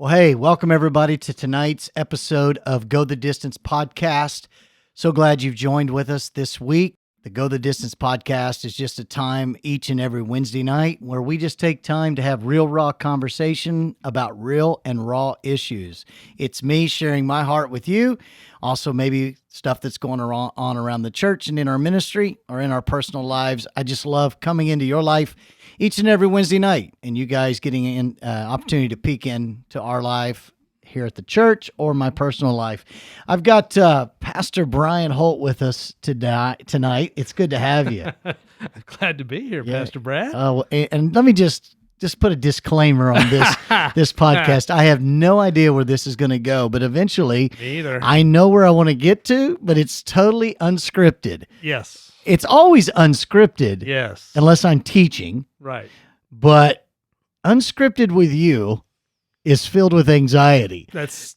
Well, hey, welcome everybody to tonight's episode of Go the Distance podcast. So glad you've joined with us this week. The Go the Distance podcast is just a time each and every Wednesday night where we just take time to have real, raw conversation about real and raw issues. It's me sharing my heart with you. Also, maybe stuff that's going on around the church and in our ministry or in our personal lives. I just love coming into your life each and every Wednesday night, and you guys getting an opportunity to peek into our life here at the church or my personal life. I've got Pastor Brian Holt with us tonight. It's good to have you. Glad to be here, Pastor Brad. And let me just put a disclaimer on this this podcast. I have no idea where this is going to go, but eventually, I know where I want to get to, but it's totally unscripted. Yes. It's always unscripted. Yes. Unless I'm teaching. Right. But unscripted with you is filled with anxiety. But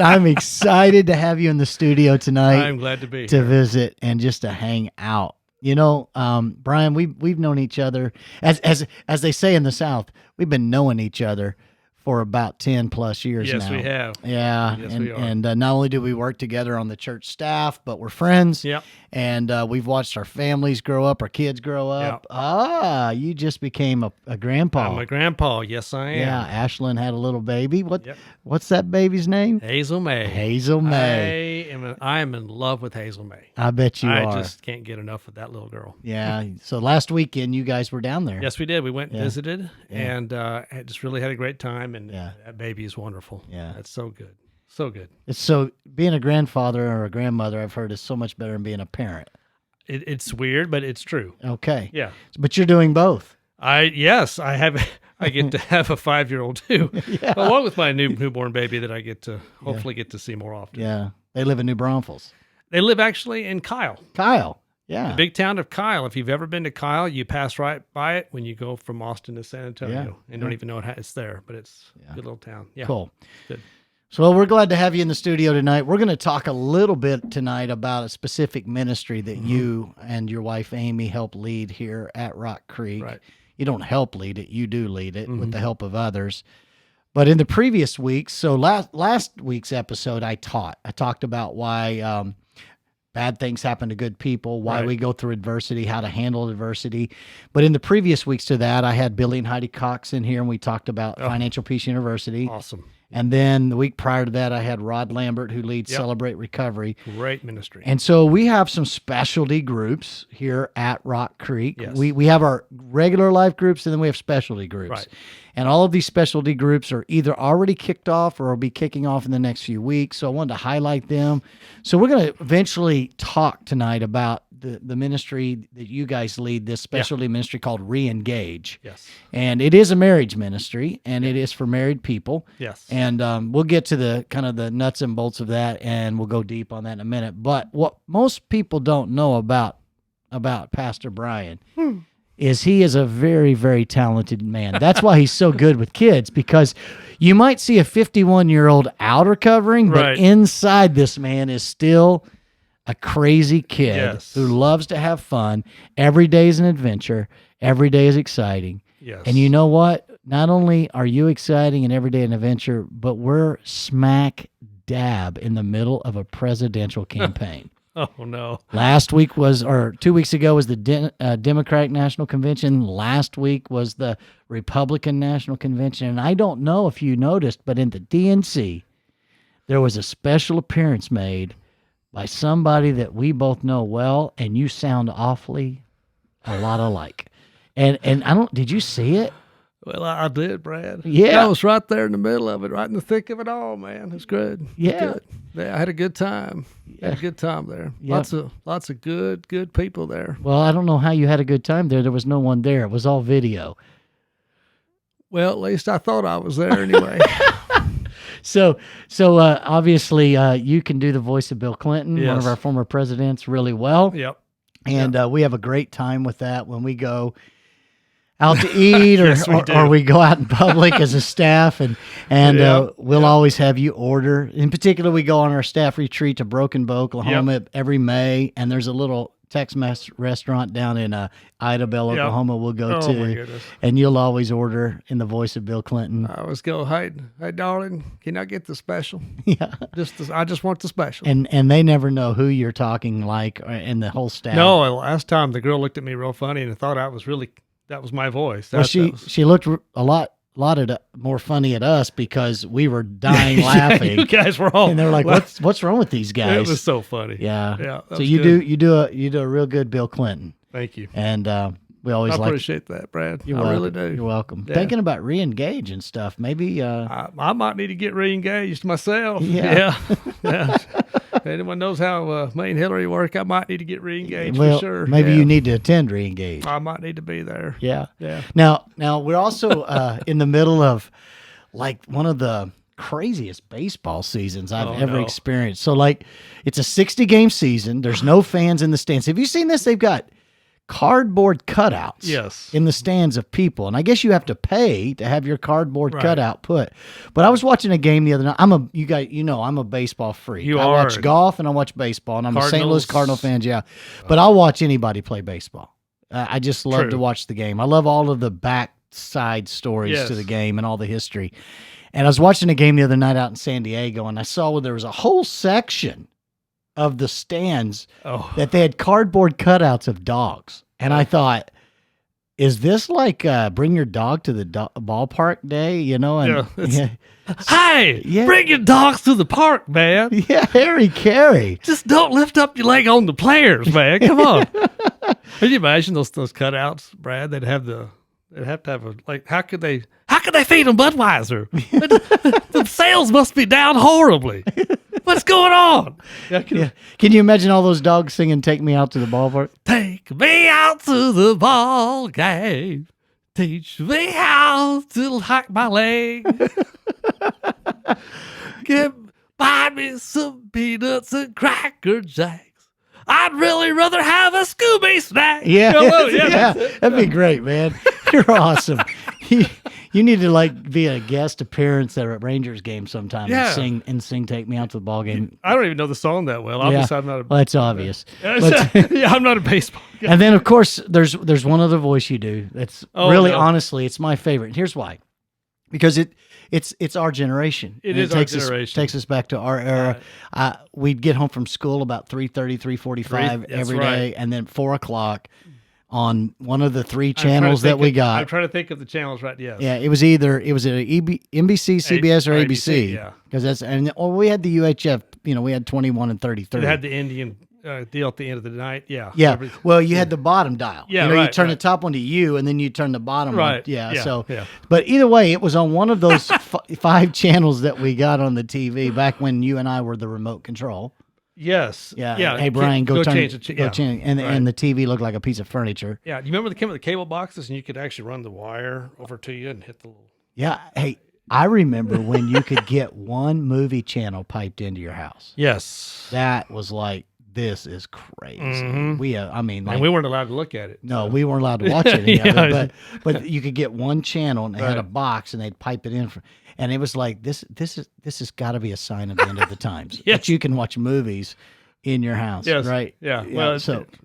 I'm excited to have you in the studio tonight. I'm glad to be to here. visit and just to hang out. You know, Brian, we've known each other as they say in the South. We've been knowing each other for about 10 plus years now. Yes, we have. Yeah. Yes, and we are. and not only do we work together on the church staff, but we're friends. Yep. And we've watched our families grow up, our kids grow up. Yep. You just became a grandpa. I'm a grandpa. Yes, I am. Yeah, Ashlyn had a little baby. Yep. What's that baby's name? Hazel May. Hazel May. I am in love with Hazel May. I bet you are. I just can't get enough of that little girl. Yeah. So last weekend, you guys were down there. Yes, we did. We went and visited, Yeah. and just really had a great time. And Yeah. that baby is wonderful. Yeah. That's so good. So good. It's so being a grandfather or a grandmother, I've heard, is so much better than being a parent. It's weird, but it's true. Okay. Yeah. But you're doing both. I get to have a 5-year-old too, along with my newborn baby that I get to hopefully get to see more often. Yeah. They live in New Braunfels. They live actually in Kyle, Yeah. the big town of Kyle. If you've ever been to Kyle, you pass right by it when you go from Austin to San Antonio, and don't even know it's there. But it's a good little town. Yeah. Cool. Good. So we're glad to have you in the studio tonight. We're going to talk a little bit tonight about a specific ministry that you and your wife Amy help lead here at Rock Creek. Right. You don't help lead it; you do lead it with the help of others. But in the previous weeks, so last week's episode, I talked about why bad things happen to good people, why we go through adversity, how to handle adversity. But in the previous weeks to that, I had Billy and Heidi Cox in here, and we talked about Financial Peace University. Awesome. And then the week prior to that, I had Rod Lambert, who leads Celebrate Recovery. Great ministry. And so we have some specialty groups here at Rock Creek. Yes. We have our regular life groups, and then we have specialty groups. Right. And all of these specialty groups are either already kicked off or will be kicking off in the next few weeks. So I wanted to highlight them. So we're going to eventually talk tonight about the ministry that you guys lead, this specialty ministry called ReEngage. Yes. And it is a marriage ministry, and it is for married people. Yes. And we'll get to the kind of the nuts and bolts of that, and we'll go deep on that in a minute. But what most people don't know about Pastor Brian is he is a very, very talented man. That's why he's so good with kids, because you might see a 51-year-old outer covering, but inside this man is still a crazy kid who loves to have fun. Every day is an adventure. Every day is exciting. Yes. And you know what? Not only are you exciting and every day an adventure, but we're smack dab in the middle of a presidential campaign. Oh, no. 2 weeks ago was the Democratic National Convention. Last week was the Republican National Convention. And I don't know if you noticed, but in the DNC, there was a special appearance made by somebody that we both know well, and you sound awfully a lot alike. And did you see it? Well, I did, Brad. Yeah. I was right there in the middle of it, right in the thick of it all, man. It was good. Yeah. Good. Yeah, I had a good time. Had a good time there. Yeah. Lots of good people there. Well, I don't know how you had a good time there. There was no one there. It was all video. Well, at least I thought I was there anyway. So obviously you can do the voice of Bill Clinton, one of our former presidents, really well. Yep. And we have a great time with that when we go out to eat Yes, or we go out in public as a staff, and we'll always have you order. In particular, we go on our staff retreat to Broken Bow, Oklahoma every May, and there's a little Tex-Mex restaurant down in Idabel, Yeah. Oklahoma we'll go Oh, to. my goodness. And you'll always order in the voice of Bill Clinton. I always go, hey, darling, can I get the special? Yeah. I just want the special. And they never know who you're talking like, and the whole staff. No, last time the girl looked at me real funny and thought that was my voice. Well, she looked a lot more funny at us because we were dying laughing. You guys were all, and they're like, "What's wrong with these guys?" It was so funny. Yeah. that So was you good. you do a real good Bill Clinton, Thank you. and we always I appreciate that, Brad. You're I welcome. really do. You're welcome. Yeah. Thinking about ReEngage and stuff. Maybe. I might need to get re-engaged myself. Yeah. Yeah. If anyone knows how me and Hillary work, I might need to get re-engaged well, for sure. maybe Yeah. you need to attend ReEngage. I might need to be there. Yeah. Yeah. Now we're also in the middle of like one of the craziest baseball seasons I've ever experienced. So like it's a 60-game season. There's no fans in the stands. Have you seen this? They've got cardboard cutouts Yes. in the stands of people. And I guess you have to pay to have your cardboard cutout put. But I was watching a game the other night. I'm a baseball freak. I watch golf and I watch baseball, and I'm a St. Louis Cardinal fan, yeah. But I'll watch anybody play baseball. I just love to watch the game. I love all of the backside stories to the game and all the history. And I was watching a game the other night out in San Diego, and I saw where there was a whole section of the stands that they had cardboard cutouts of dogs. And I thought, is this like bring your dog to the ballpark day, you know? And, Hey, bring your dogs to the park, man. Yeah, Harry Carey. Just don't lift up your leg on the players, man. Come on. Can you imagine those cutouts, Brad? They'd have to have a, like, how could they feed them Budweiser? The sales must be down horribly. What's going on? Can you imagine all those dogs singing "Take Me Out to the Ballpark"? Take me out to the ball game. Teach me how to hack my leg. Buy me some peanuts and Cracker Jacks. I'd really rather have a Scooby snack. Yeah, that'd be great, man. You're awesome. You need to like be a guest appearance at a Rangers game sometime and sing "Take Me Out to the Ball Game." I don't even know the song that well. Obviously, I'm not. Well, that's obvious. I'm not a baseball guy. And then, of course, there's one other voice you do that's honestly, it's my favorite. And here's why: because it's our generation. It is our generation. Takes us back to our era. We'd get home from school about 3:30, 3:45 every day, and then 4:00 on one of the three channels that we got. I'm trying to think of the channels right. Yes. Yeah, it was an NBC, CBS, or ABC. Yeah, because we had the UHF. We had 21 and 33. It had the Indian deal at the end of the night. Yeah. Yeah. Well, you had the bottom dial. Yeah. You turn the top one to you, and then you turn the bottom one. Right. Yeah. But either way, it was on one of those 5 channels that we got on the TV back when you and I were the remote control. Yes. Yeah. Hey, Brian, go change it. Go change. And the TV looked like a piece of furniture. Yeah. Do you remember they came with the cable boxes and you could actually run the wire over to you and hit the little. Yeah. Hey, I remember when you could get one movie channel piped into your house. Yes. That was like, this is crazy. Mm-hmm. And we weren't allowed to look at it. No, we weren't allowed to watch any of it. But you could get one channel and they had a box and they'd pipe it in and it was like this has got to be a sign of the end of the times. Yes. That you can watch movies in your house, right? Yeah. Well,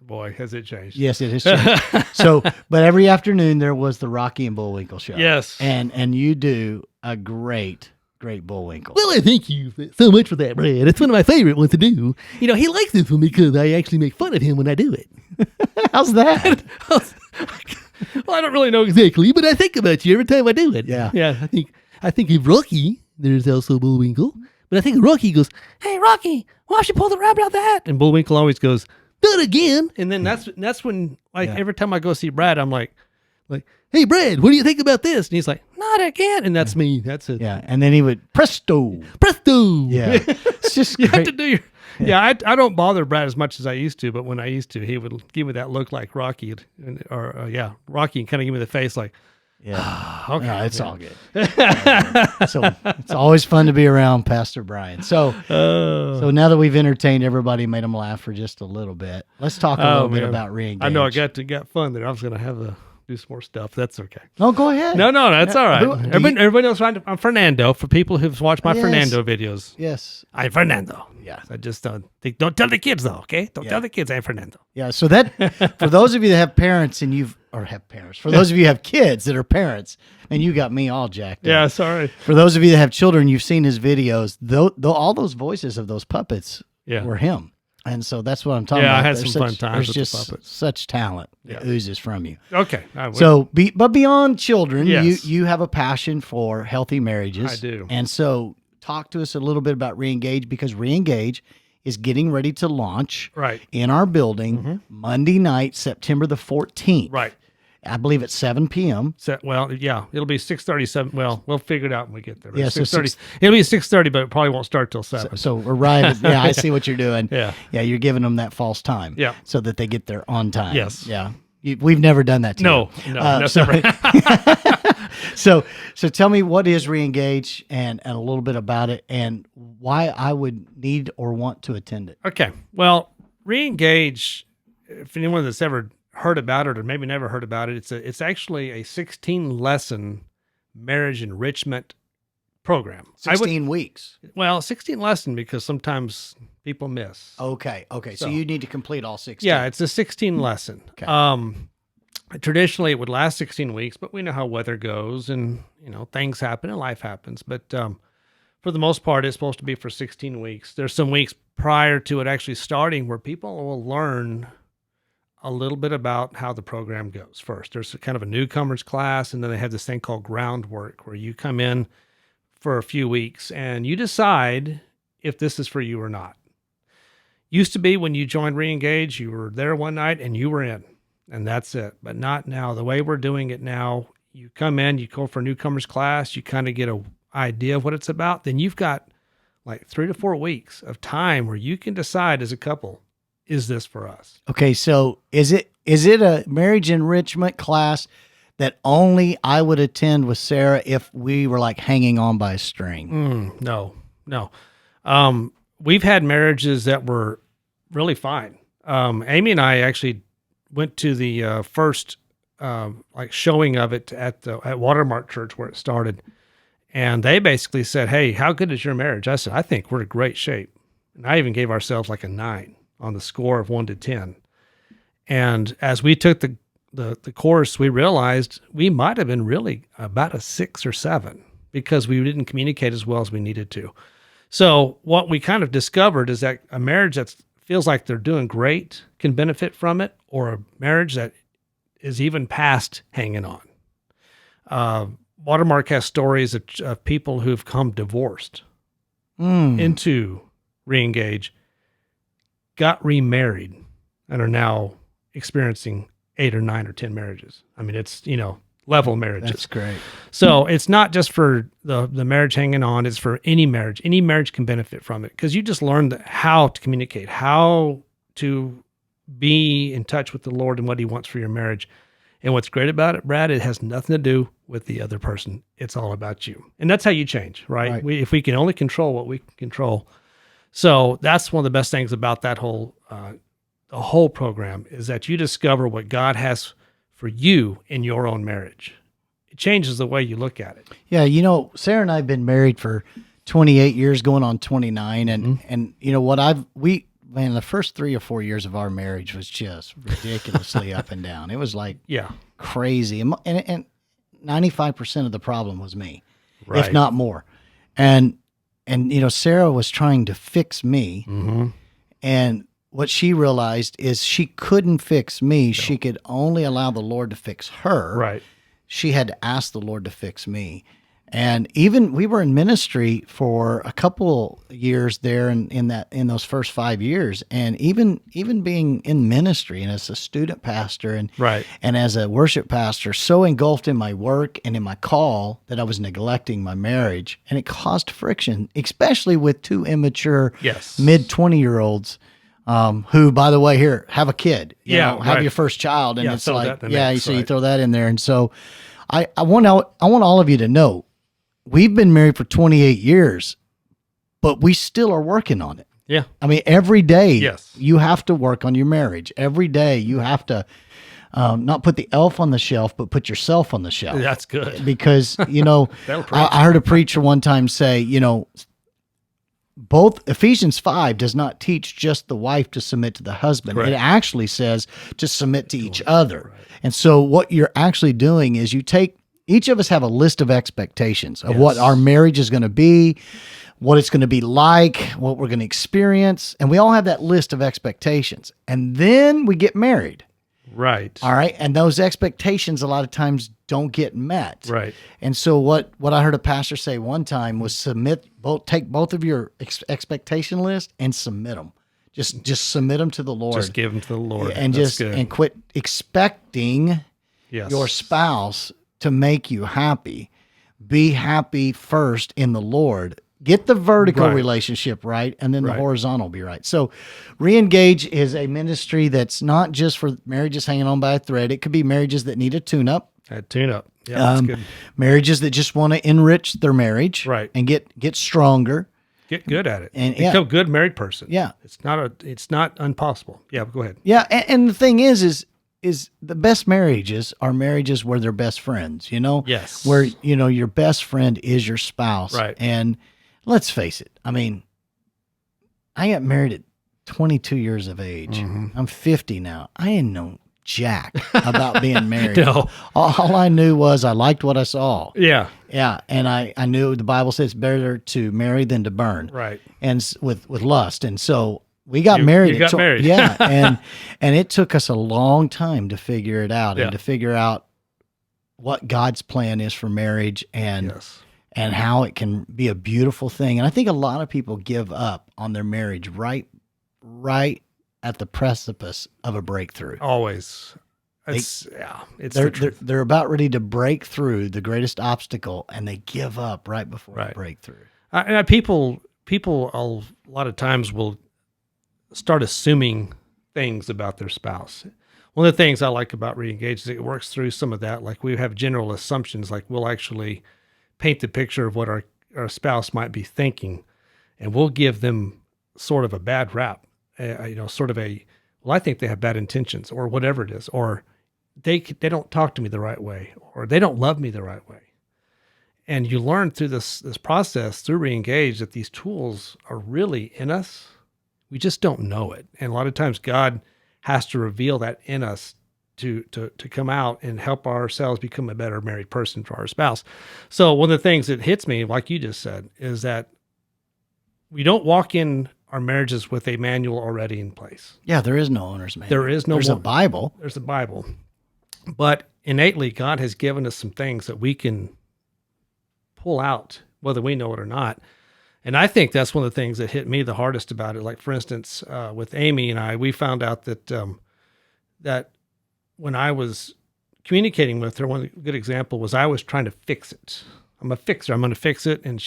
boy, has it changed. Yes, it has changed. But every afternoon there was the Rocky and Bullwinkle show. Yes. And you do a great Bullwinkle. Well, I thank you so much for that, Brad. It's one of my favorite ones to do. He likes this one because I actually make fun of him when I do it. How's that? Well, I don't really know exactly, but I think about you every time I do it. Yeah. Yeah, I think of Rocky. There's also Bullwinkle. But I think of Rocky goes, "Hey, Rocky, why don't you pull the rabbit out of the hat?" And Bullwinkle always goes, "Do it again." and then that's when, like, every time I go see Brad, I'm like, "Hey, Brad, what do you think about this?" and he's like, "Not again." And that's me. That's it. Yeah, and then he would presto. Yeah. It's just You great. have to do your. Yeah, I don't bother Brad as much as I used to, but when I used to, he would give me that look like Rocky, Rocky, and kind of give me the face like, okay, yeah, it's all good. So it's always fun to be around Pastor Brian. So now that we've entertained everybody, made them laugh for just a little bit, let's talk a little bit about ReEngage. I know I got fun there. I was going to have do some more stuff. That's okay. Oh, go ahead. No, that's all right. Who- do Everybody knows I'm Fernando. For people who've watched my Yes. Fernando videos, Yes. I'm Fernando. Yeah. I just don't tell the kids though, okay? Don't tell the kids I'm Fernando. Yeah. So that, for those of you that have parents and for those of you who have kids that are parents, and you got me all jacked up. Yeah, sorry. For those of you that have children, you've seen his videos. Though all those voices of those puppets were him. And so that's what I'm talking about. Yeah, I had There's some fun times There's with the just puppets. such talent that oozes from you. Okay. So, but beyond children, Yes. you have a passion for healthy marriages. I do. And so, talk to us a little bit about ReEngage, because ReEngage is getting ready to launch Right. in our building Monday night, September the 14th. Right. I believe at 7 p.m. So, well, yeah, it'll be 6:37. Well, we'll figure it out when we get there. But Yeah, so 6:30. It'll be 6:30, but it probably won't start till 7. So we're right. Yeah, I see what you're doing. Yeah. Yeah, you're giving them that false time. Yeah. So that they get there on time. Yes. Yeah. We've never done that to No, you. no, so, never. so tell me, what is ReEngage, and a little bit about it, and why I would need or want to attend it. Okay. Well, ReEngage, if anyone that's ever heard about it or maybe never heard about it, it's actually a 16-lesson marriage enrichment program. 16 weeks. 16 lesson because sometimes people miss. Okay. So So- you need to complete all 16. Yeah, it's a 16 lesson. Okay. Traditionally, it would last 16 weeks, but we know how weather goes and, things happen and life happens. But for the most part, it's supposed to be for 16 weeks. There's some weeks prior to it actually starting where people will learn a little bit about how the program goes first. There's kind of a newcomers class, and then they have this thing called groundwork where you come in for a few weeks and you decide if this is for you or not. Used to be when you joined ReEngage, you were there one night and you were in, and that's it. But not now. The way we're doing it now, you come in, you go for a newcomers class, you kind of get an idea of what it's about. Then you've got like 3 to 4 weeks of time where you can decide as a couple, is this for us? Okay, so is it a marriage enrichment class that only I would attend with Sarah if we were like hanging on by a string? No. We've had marriages that were really fine. Amy and I actually went to the first showing of it at Watermark Church where it started, and they basically said, "Hey, how good is your marriage?" I said, "I think we're in great shape," and I even gave ourselves like a 9 on the score of 1 to 10. And as we took the course, we realized we might have been really about a 6 or 7 because we didn't communicate as well as we needed to. So what we kind of discovered is that a marriage that feels like they're doing great can benefit from it, or a marriage that is even past hanging on. Watermark has stories of people who've come divorced into ReEngage, got remarried, and are now experiencing 8 or 9 or 10 marriages. I mean, it's, level marriages. That's great. So it's not just for the marriage hanging on, it's for any marriage. Any marriage can benefit from it because you just learn how to communicate, how to be in touch with the Lord and what he wants for your marriage. And what's great about it, Brad, it has nothing to do with the other person. It's all about you. And that's how you change, right? If we can only control what we can control. So that's one of the best things about that the whole program is that you discover what God has for you in your own marriage. It changes the way you look at it. Yeah, Sarah and I have been married for 28 years, going on 29, and the first 3 or 4 years of our marriage was just ridiculously up and down. It was like crazy, and 95% of the problem was me, if not more. And Sarah was trying to fix me, and what she realized is she couldn't fix me. No. She could only allow the Lord to fix her. Right. She had to ask the Lord to fix me. And even we were in ministry for a couple years there in those first 5 years. And even being in ministry and as a student pastor and as a worship pastor, so engulfed in my work and in my call that I was neglecting my marriage. And it caused friction, especially with 2 immature mid-20-year-olds. Who, by the way, have a kid, have your first child. And it's like, so you throw that in there. And so I want all of you to know, we've been married for 28 years, but we still are working on it. Yeah. I mean, every day you have to work on your marriage. Every day you have to not put the elf on the shelf, but put yourself on the shelf. That's good. Because, That'll preach. I heard a preacher one time say, both Ephesians 5 does not teach just the wife to submit to the husband. Correct. It actually says to submit to each other. Right. And so what you're actually doing is each of us have a list of expectations of what our marriage is going to be, what it's going to be like, what we're going to experience. And we all have that list of expectations. And then we get married. Right. All right. And those expectations a lot of times don't get met. Right. And so what I heard a pastor say one time was take both of your expectation list and submit them. Just submit them to the Lord. Just give them to the Lord. And That's good. and quit expecting your spouse to make you happy. Be happy first in the Lord. Get the vertical relationship right, and then the horizontal will be right. So ReEngage is a ministry that's not just for marriages hanging on by a thread. It could be marriages that need a tune-up. A tune-up. Yeah, that's good. Marriages that just want to enrich their marriage and get stronger. Get good at it. And become a good married person. Yeah. It's not impossible. Yeah, go ahead. Yeah, and the thing is the best marriages are marriages where they're best friends, Yes. Where, your best friend is your spouse. Right. And let's face it. I mean, I got married at 22 years of age. Mm-hmm. I'm 50 now. I didn't know jack about being married. No. All I knew was I liked what I saw. Yeah. Yeah. And I knew the Bible says it's better to marry than to burn. Right. And with lust. And so we got married. You got married. Yeah. And it took us a long time to figure it out and to figure out what God's plan is for marriage and how it can be a beautiful thing. And I think a lot of people give up on their marriage right at the precipice of a breakthrough. Always. They're about ready to break through the greatest obstacle, and they give up right before the breakthrough. And people a lot of times will start assuming things about their spouse. One of the things I like about ReEngage is it works through some of that. Like we have general assumptions, like we'll actually paint the picture of what our spouse might be thinking, and we'll give them sort of a bad rap, sort of I think they have bad intentions or whatever it is, or they don't talk to me the right way, or they don't love me the right way. And you learn through this process, through ReEngage, that these tools are really in us. We just don't know it. And a lot of times God has to reveal that in us to come out and help ourselves become a better married person for our spouse. So one of the things that hits me, like you just said, is that we don't walk in our marriages with a manual already in place. Yeah, there is no owner's manual. There's a Bible. There's a Bible. But innately, God has given us some things that we can pull out, whether we know it or not. And I think that's one of the things that hit me the hardest about it. Like, for instance, with Amy and I, we found out that that when I was communicating with her, one good example was I was trying to fix it. I'm a fixer. I'm going to fix it. And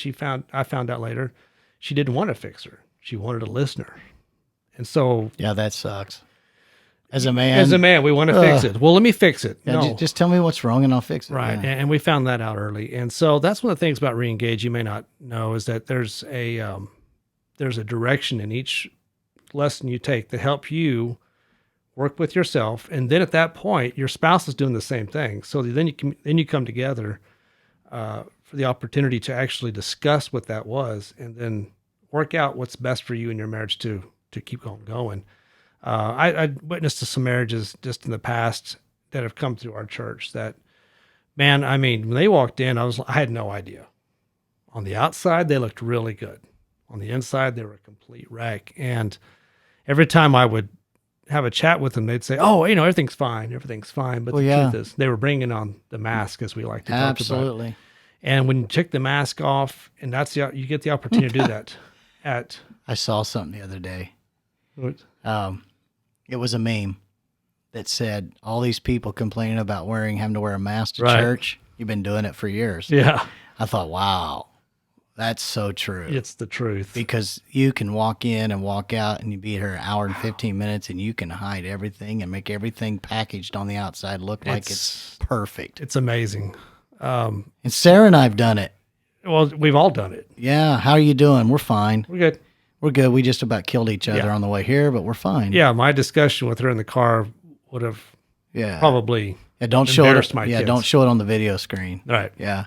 I found out later, she didn't want a fixer. She wanted a listener. And so... Yeah, that sucks. As a man, we want to fix it. Well, let me fix it. Yeah, no. Just tell me what's wrong and I'll fix it. Right. Yeah. And we found that out early. And so that's one of the things about ReEngage you may not know is that there's a direction in each lesson you take that help you work with yourself. And then at that point, your spouse is doing the same thing. So then you come together for the opportunity to actually discuss what that was and then work out what's best for you in your marriage to keep on going. I witnessed to some marriages just in the past that have come through our church that, man, I mean, when they walked in, I had no idea. On the outside, they looked really good. On the inside, they were a complete wreck. And every time I would have a chat with them, they'd say, "Oh, everything's fine. Everything's fine." But the truth is, they were bringing on the mask, as we like to talk about. Absolutely. And when you take the mask off, and you get the opportunity to do that. I saw something the other day. What? It was a meme that said, all these people complaining about having to wear a mask to church. You've been doing it for years. Yeah. I thought, wow, that's so true. It's the truth. Because you can walk in and walk out and you be here an hour and 15 minutes and you can hide everything and make everything packaged on the outside look like it's perfect. It's amazing. And Sarah and I have done it. Well, we've all done it. Yeah. How are you doing? We're fine. We're good. We're good. We just about killed each other on the way here, but we're fine. Yeah, my discussion with her in the car would have Yeah. probably Yeah, don't show embarrassed it. my Yeah, kids. don't show it on the video screen. Right. Yeah.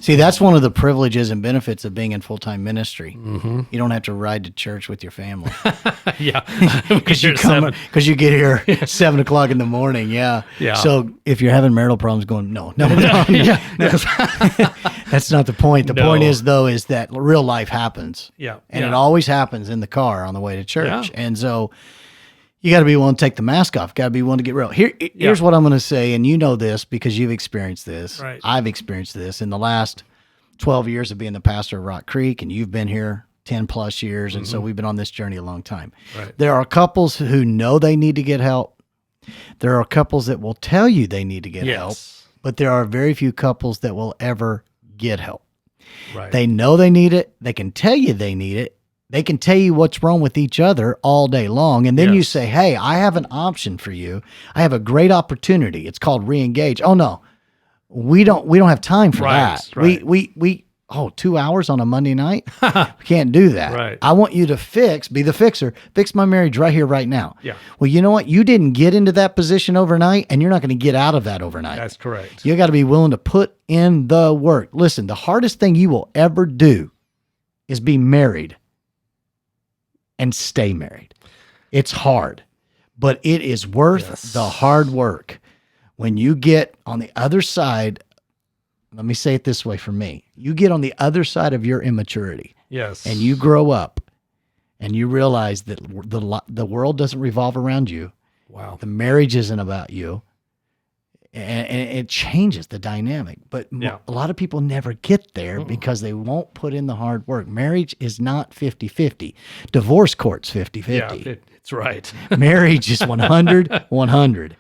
See, that's one of the privileges and benefits of being in full-time ministry. Mm-hmm. You don't have to ride to church with your family Yeah. because you get here 7:00 in the morning. Yeah. Yeah. So if you're having marital problems, going no. Yeah. That's not the point. The No. point is that real life happens. Yeah. And yeah. it always happens in the car on the way to church. Yeah. And so you got to be willing to take the mask off. Got to be willing to get real. Here's what I'm going to say, and you know this because you've experienced this. Right. I've experienced this in the last 12 years of being the pastor of Rock Creek, and you've been here 10 plus years, and so we've been on this journey a long time. Right. There are couples who know they need to get help. There are couples that will tell you they need to get help, Yes. but there are very few couples that will ever get help. Right. They know they need it. They can tell you they need it. They can tell you what's wrong with each other all day long. And then you Yes. say, hey, I have an option for you. I have a great opportunity. It's called ReEngage. Oh no, we don't have time for Right, that. right. We 2 hours on a Monday night. We can't do that. Right. I want you to be the fixer, fix my marriage right here, right now. Yeah. Well, you know what? You didn't get into that position overnight, and you're not going to get out of that overnight. That's correct. You got to be willing to put in the work. Listen, the hardest thing you will ever do is be married and stay married. It's hard, but it is worth Yes. the hard work. When you get on the other side, let me say it this way for me. You get on the other side of your immaturity Yes. and you grow up and you realize that the world doesn't revolve around you. Wow. The marriage isn't about you. And it changes the dynamic. But Yeah. a lot of people never get there because they won't put in the hard work. Marriage is not 50-50. Divorce court's 50-50. Yeah, it's right. Marriage is 100-100.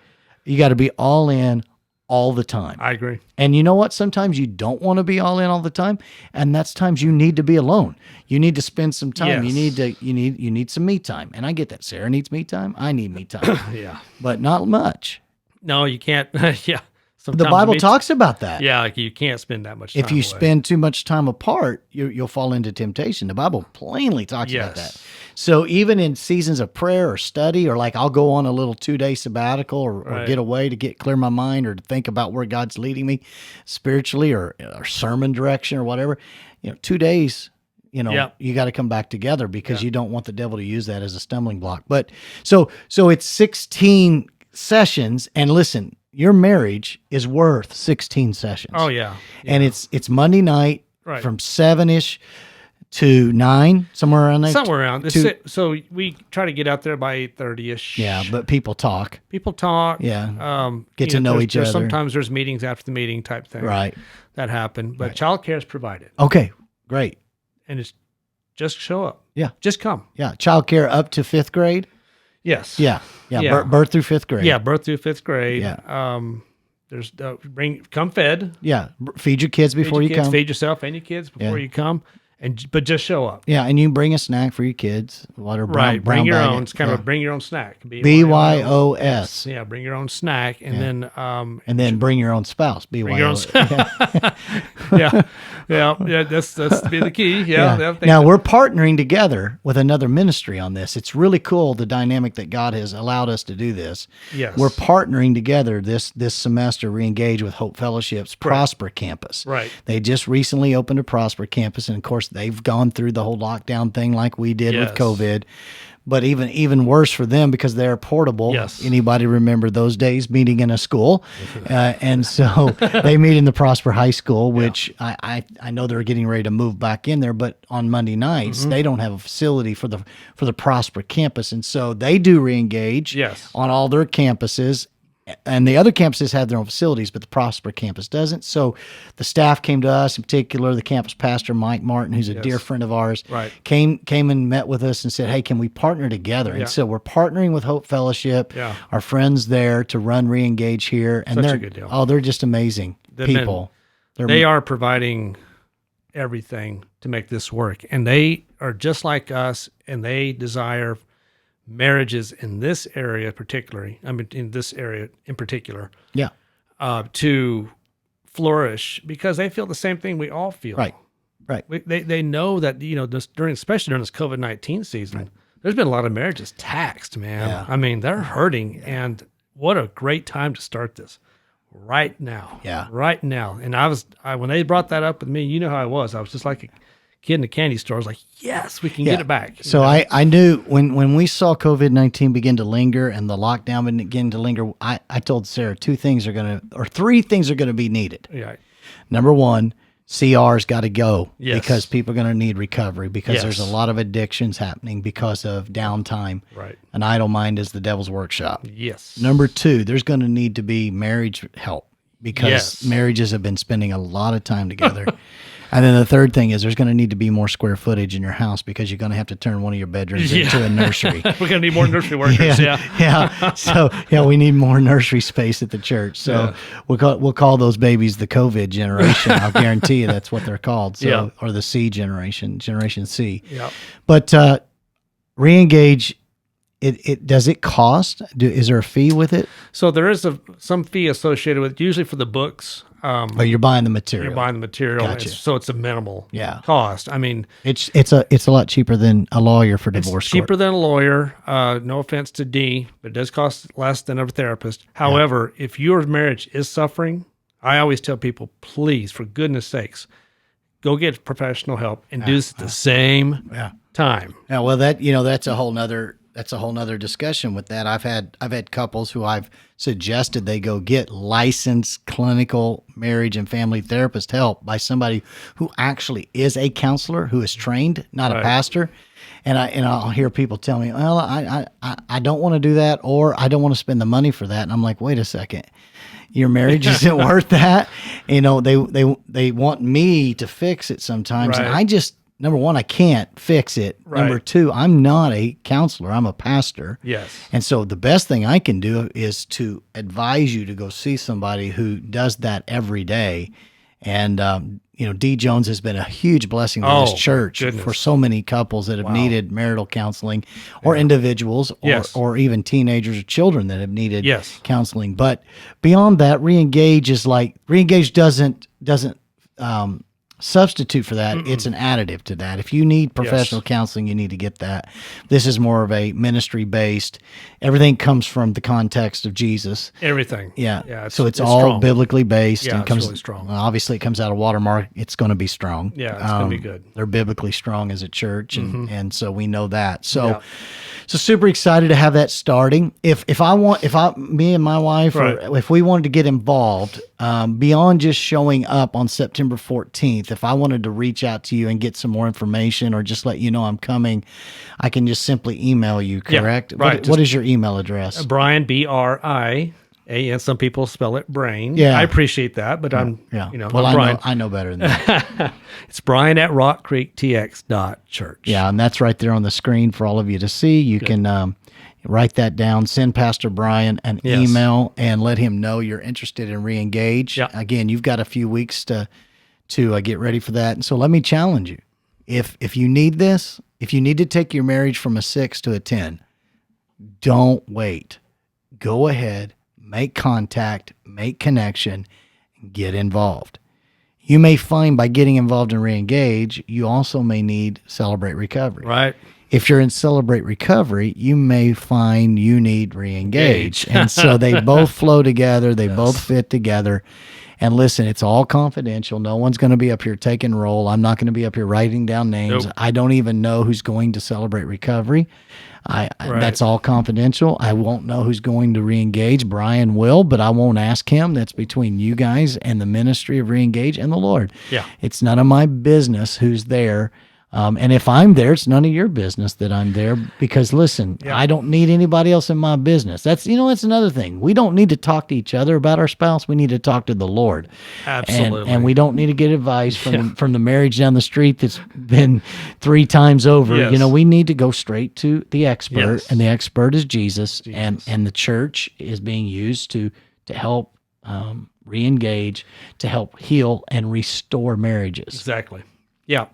You got to be all in all the time. I agree. And you know what? Sometimes you don't want to be all in all the time, and that's times you need to be alone. You need to spend some time. Yes. You need some me time. And I get that. Sarah needs me time. I need me time. Yeah. But not much. No, you can't. Yeah. The Sometimes Bible me- talks about that. Yeah, like you can't spend that much time If you away. spend too much time apart, you'll fall into temptation. The Bible plainly talks about Yes. that. So even in seasons of prayer or study, or like I'll go on a little 2-day sabbatical or Right. get away to clear my mind or to think about where God's leading me spiritually or sermon direction or whatever, 2 days, Yep. you got to come back together because you don't want the devil to use that as a stumbling block. But so it's 16 sessions, and listen, your marriage is worth 16 sessions. Oh yeah. And it's Monday night Right. from 7-ish to 9, somewhere around there. Somewhere around. to- So we try to get out there by 8:30ish. Yeah, but people talk. People talk. Yeah. Get you to know there's- each there's other. Sometimes there's meetings after the meeting type thing. Right. That happen. But childcare is provided. Okay, great. And it's just show up. Yeah. Just come. Yeah, childcare up to 5th grade. Yes. Yeah. Yeah. Birth through 5th grade. Yeah. Birth through 5th grade. Yeah. There's come fed. Yeah, feed your kids before feed you your kids, come. Feed yourself and your kids before Yeah. you come. But just show up. Yeah, and you can bring a snack for your kids. Water, brown, brown Bring your bag own. it. It's kind of Yeah. a bring your own snack. BYOS. Yeah. Bring your own snack, and then And then bring your own spouse. bring your own. BYOS. yeah. That's to be the key. Yeah. Now we're partnering together with another ministry on this. It's really cool the dynamic that God has allowed us to do this. Yes. We're partnering together this semester. ReEngage with Holt Fellowship's Prosper Campus. Right. They just recently opened a Prosper Campus, and of course they've gone through the whole lockdown thing like we did with Yes. COVID. But even worse for them because they're portable. Yes. Anybody remember those days meeting in a school? And so they meet in the Prosper High School, which I know they're getting ready to move back in there. But on Monday nights, Mm-hmm. they don't have a facility for the Prosper campus, and so they do ReEngage Yes. on all their campuses. And the other campuses have their own facilities, but the Prosper campus doesn't. So the staff came to us, in particular, the campus pastor, Mike Martin, who's a dear friend of ours, Right. came and met with us and said, hey, can we partner together? Yeah. And so we're partnering with Hope Fellowship, Yeah. our friends there, to run ReEngage here. And Such a they're good deal. Oh, they're just amazing They've been- people. They are providing everything to make this work, and they are just like us, and they desire marriages in this area particularly. I mean, in this area in particular, Yeah. to flourish because they feel the same thing we all feel. Right. Right. They know that especially during this COVID-19 season, there's been a lot of marriages taxed, man. Yeah. I mean, they're hurting, and what a great time to start this right now. Yeah. Right now. And when they brought that up with me, you know how I was. I was just like a kid in the candy store. I was like, yes, we can get it back. So I knew when we saw COVID-19 begin to linger and the lockdown begin to linger, I told Sarah three things are going to be needed. Yeah. Number one, CR's got to go Yes. because people are going to need recovery because Yes. there's a lot of addictions happening because of downtime. Right. An idle mind is the devil's workshop. Yes. Number two, there's going to need to be marriage help because Yes. marriages have been spending a lot of time together. And then the third thing is there's going to need to be more square footage in your house because you're going to have to turn one of your bedrooms into a nursery. We're going to need more nursery workers. Yeah. So we need more nursery space at the church. So we'll call those babies the COVID generation. I'll guarantee you that's what they're called. So or the C generation, Generation C. Yeah. But ReEngage, it does it cost? Is there a fee with it? So there is some fee associated with it, usually for the books. Oh, you're buying the material. You're buying the material, Gotcha. so it's a minimal Yeah. cost. I mean, It's a lot cheaper than a lawyer for divorce it's court. cheaper than a lawyer. No offense to D, but it does cost less than a therapist. However, if your marriage is suffering, I always tell people, please, for goodness sakes, go get professional help and do this at the same time. Yeah, well, that's a whole nother discussion with that. I've had couples who I've suggested they go get licensed clinical marriage and family therapist help by somebody who actually is a counselor, who is trained, not a pastor. And I'll hear people tell me, well, I don't want to do that, or I don't want to spend the money for that. And I'm like, wait a second. Your marriage isn't worth that. They want me to fix it sometimes. Right. And I just, number one, I can't fix it. Right. Number two, I'm not a counselor. I'm a pastor. Yes. And so the best thing I can do is to advise you to go see somebody who does that every day. And, D. Jones has been a huge blessing to this church for so many couples that have needed marital counseling, or individuals, or even teenagers or children that have needed counseling. But beyond that, ReEngage doesn't substitute for that. It's an additive to that. If you need professional counseling, you need to get that. This is more of a ministry based. Everything comes from the context of Jesus. Everything. Yeah. So it's all strong. biblically based. Yeah, and comes, it's really strong. Well, obviously, it comes out of Watermark. It's going to be strong. Yeah, it's going to be good. They're biblically strong as a church, and so we know that. So super excited to have that starting. If me and my wife, or if we wanted to get involved, beyond just showing up on September 14th, if I wanted to reach out to you and get some more information, or just let you know I'm coming, I can just simply email you, correct? Yeah, right. What is your email address? Brian, BRIAN. Some people spell it brain. Yeah. I appreciate that, but I'm Well, Brian. I know better than that. It's Brian at rockcreektx.church. Yeah, and that's right there on the screen for all of you to see. You can write that down. Send Pastor Brian an email and let him know you're interested in ReEngage. Yeah. Again, you've got a few weeks to get ready for that. And so let me challenge you. If you need this, if you need to take your marriage from a 6 to a 10, don't wait. Go ahead, make contact, make connection, and get involved. You may find by getting involved in ReEngage, you also may need Celebrate Recovery. Right. If you're in Celebrate Recovery, you may find you need ReEngage. And so they both flow together. They both fit together. And listen, it's all confidential. No one's going to be up here taking roll. I'm not going to be up here writing down names. Nope. I don't even know who's going to Celebrate Recovery. That's all confidential. I won't know who's going to ReEngage. Brian will, but I won't ask him. That's between you guys and the ministry of ReEngage and the Lord. Yeah. It's none of my business who's there. And if I'm there, it's none of your business that I'm there, because listen, I don't need anybody else in my business. That's another thing. We don't need to talk to each other about our spouse. We need to talk to the Lord. Absolutely. And we don't need to get advice from the marriage down the street that's been 3 times over. Yes. We need to go straight to the expert, Yes. and the expert is Jesus. And the church is being used to help ReEngage, to help heal and restore marriages. Exactly. Yeah.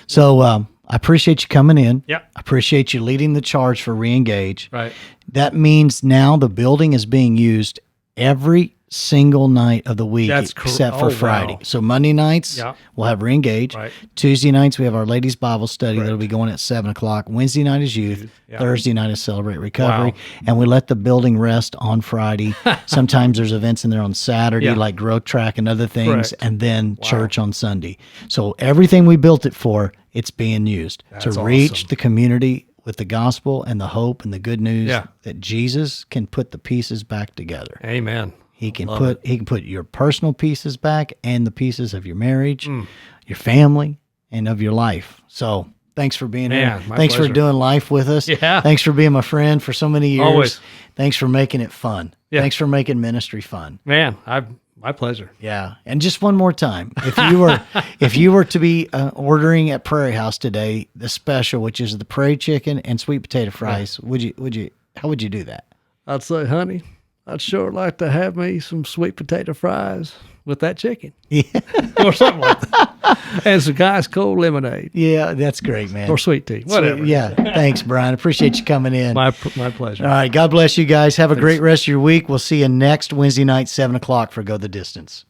So I appreciate you coming in. Yeah. I appreciate you leading the charge for ReEngage. Right. That means now the building is being used every single night of the week That's except for oh, Friday. wow. So Monday nights, Yeah. we'll have ReEngage. Right. Tuesday nights, we have our ladies' Bible study Correct. that'll be going at 7 o'clock. Wednesday night is youth. Yeah. Thursday night is Celebrate Recovery. Wow. And we let the building rest on Friday. Sometimes there's events in there on Saturday, Yeah. like Growth Track and other things, Correct. and then church on Sunday. So everything we built it for, it's being used That's to reach awesome. the community with the gospel and the hope and the good news Yeah. that Jesus can put the pieces back together. Amen. He can Love put your personal pieces back and the pieces of your marriage, Mm. your family, and of your life. So thanks for being Man, here. my Thanks for pleasure. doing life with us. Yeah. Thanks for being my friend for so many years. Always. Thanks for making it fun. Yeah. Thanks for making ministry fun. Man, my pleasure. Yeah. And just one more time, if you were to be ordering at Prairie House today, the special, which is the prairie chicken and sweet potato fries, how would you do that? I'd say, honey, I'd sure like to have me some sweet potato fries with that chicken. Yeah. Or something like that. And some ice cold lemonade. Yeah, that's great, man. Or sweet tea. Whatever. Yeah. Thanks, Brian. Appreciate you coming in. My pleasure. All right. God bless you guys. Have a great rest of your week. We'll see you next Wednesday night, 7 o'clock for Go the Distance.